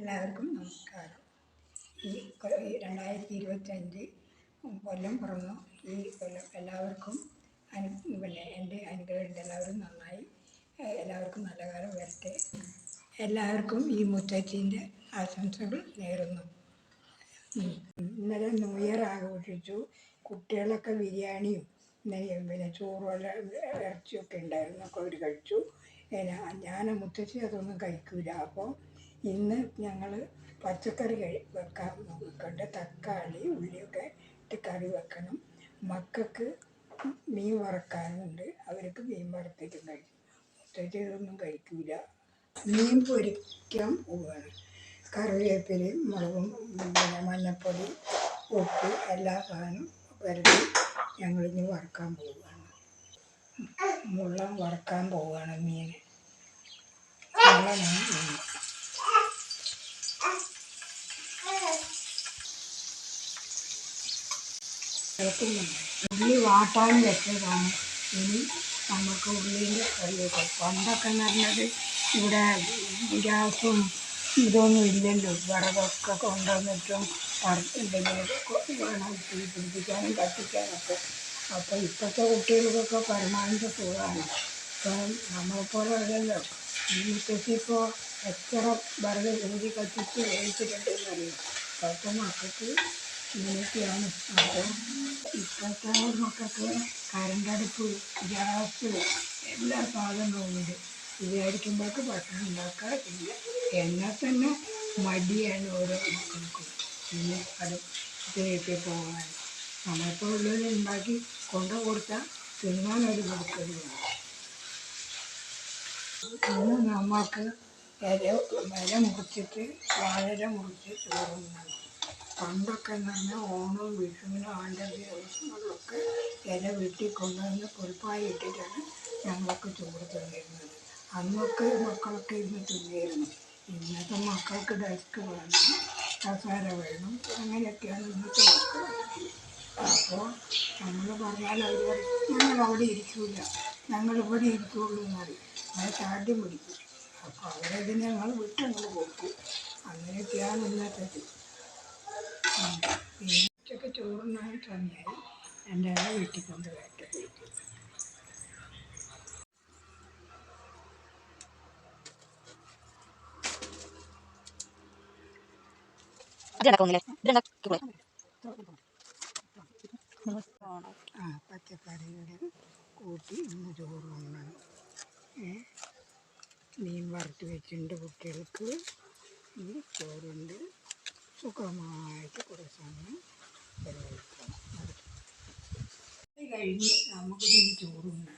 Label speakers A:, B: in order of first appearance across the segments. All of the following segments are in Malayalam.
A: എല്ലാവർക്കും നമസ്കാരം. ഈ 2025 കൊല്ലം പിറന്നു. ഈ കൊല്ലം എല്ലാവർക്കും എൻ്റെ അനുഗ്രഹം എല്ലാവരും നന്നായി, എല്ലാവർക്കും നല്ല കാലം വരട്ടെ. എല്ലാവർക്കും ഈ മുത്തച്ഛൻ്റെ ആശംസകൾ നേരുന്നു. ഇന്നലെ ന്യൂ ഇയർ ആഘോഷിച്ചു. കുട്ടികളൊക്കെ ബിരിയാണിയും പിന്നെ ചോറും ഇറച്ചിയൊക്കെ ഉണ്ടായിരുന്നു, ഒക്കെ അവർ കഴിച്ചു. ഞാൻ മുത്തശ്ശി അതൊന്നും കഴിക്കില്ല. അപ്പോൾ ഇന്ന് ഞങ്ങൾ പച്ചക്കറി വെക്കാൻ നോക്കണ്ട്. തക്കാളി ഉള്ളിയൊക്കെ ഇട്ട് കറി വെക്കണം. മക്കൾക്ക് മീൻ വറക്കാനുണ്ട്, അവർക്ക് മീൻ വറുത്തിട്ടും കഴിക്കും. മുത്തശ്ശി ഇതൊന്നും കഴിക്കില്ല. മീൻ പൊരിക്കാൻ പോവുകയാണ്. കറിവേപ്പിലയും മുളകും പിന്നെ മഞ്ഞൾപ്പൊടി ഉപ്പ് എല്ലാ സാധനവും വരട്ടി ഞങ്ങളിനി വറുക്കാൻ പോവുകയാണ്. മുള്ളൻ വറുക്കാൻ പോവുകയാണ്. മീൻ ഉള്ളി വാട്ടാൻ വെച്ചതാണ്. ഇനി നമുക്ക് ഉള്ളിൻ്റെ കറി വെക്കാം. പണ്ടൊക്കെ എന്ന് പറഞ്ഞത് ഇവിടെ ഗ്യാസും ഇതൊന്നും ഇല്ലല്ലോ. വിറകൊക്കെ കൊണ്ടുവന്നിട്ടും വേണം തീ പിടിപ്പിക്കാനും കത്തിക്കാനൊക്കെ. അപ്പോൾ ഇപ്പോഴത്തെ കുട്ടികൾക്കൊക്കെ പരമാവധി സുഖമാണ്. ഇപ്പം നമ്മളെപ്പോലെ അല്ലല്ലോ. ഈ മുത്തശ്ശിപ്പോൾ എത്ര വിറക് ഊതി കത്തിച്ച് വേവിച്ചിട്ടുണ്ടെന്നറിയും. ഇപ്പോഴത്തെ മക്കൾക്ക് ഇങ്ങനെയൊക്കെയാണ്. അപ്പോൾ ഇപ്പോഴത്തെ മക്കൾക്ക് കരണ്ടടുപ്പ്, ഗ്യാസ് എല്ലാ സാധനവും ഉണ്ട്. വിചാരിക്കുമ്പോഴേക്ക് ഭക്ഷണം ഉണ്ടാക്കാറില്ല. എന്നാൽ തന്നെ മടിയാണ് ഓരോ മക്കൾക്കും. പിന്നെ ഇതിലേക്ക് പോകാൻ നമ്മളിപ്പോൾ ഉള്ളത് ഉണ്ടാക്കി കൊണ്ടു കൊടുത്താൽ തിന്നാനൊരു കൊടുക്കലുണ്ട്. ഇന്ന് നമ്മൾക്ക് ഇല മുറിച്ചിട്ട് വാഴ മുറിച്ച് ചോറുന്നാണ്. പണ്ടൊക്കെ എന്ന് പറഞ്ഞാൽ ഓണവും വിഷുവിനും ആണ്ട് ദിവസങ്ങളിലൊക്കെ ഇല വീട്ടിൽ കൊണ്ടുവന്ന് പൊൽപ്പായ ഇട്ടിട്ടാണ് ഞങ്ങളൊക്കെ ചോറ് തിന്നിരുന്നത്. അന്നൊക്കെ മക്കളൊക്കെ ഇരുന്ന് തിന്നിരുന്നു. ഇന്നത്തെ മക്കൾക്ക് ഡെസ്ക് വേണം, കസേര വേണം, അങ്ങനെയൊക്കെയാണ് ഇന്നത്തെ മക്കൾ. അപ്പോൾ നമ്മൾ പറഞ്ഞാൽ അവർ പറയും ഞങ്ങളവിടെ ഇരിക്കില്ല, ഞങ്ങളിവിടെ ഇരിക്കുള്ളൂ എന്ന് പറയും. അത് ചാദ്യം പിടിക്കും. അപ്പോൾ അവരതിന് ഞങ്ങൾ വിട്ടങ്ങ് കൊടുക്കും. അങ്ങനെയൊക്കെയാണ് ഇന്നത്തെ. പിന്നെ ഉച്ചയ്ക്ക് ചോറുന്നാൻ സമയമായി. എൻ്റെ വീട്ടിൽ കൊണ്ട് വരട്ടെ. പച്ചക്കറികൾ കൂട്ടി ഇന്ന് ചോറ് ഉണ്ണണം. മീൻ വറുത്ത് വെച്ചിട്ടുണ്ട് കുട്ടികൾക്ക്. ഈ ചോറുണ്ട്. സുഖമായിട്ട് കുറേ സമയം ചെലവഴിക്കണം. അത് കഴിഞ്ഞ് നമുക്ക് ഈ ചോറുണ്ട്.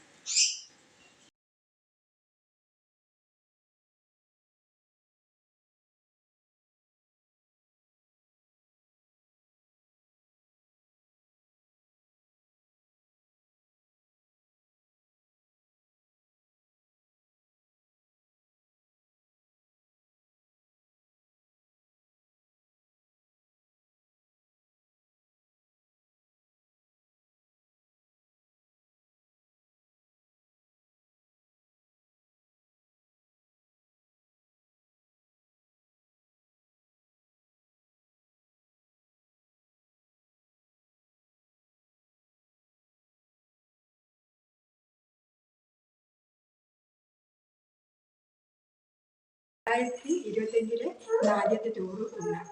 A: ിലെ ആദ്യത്തെ ചോറ് ഉണ്ണാം.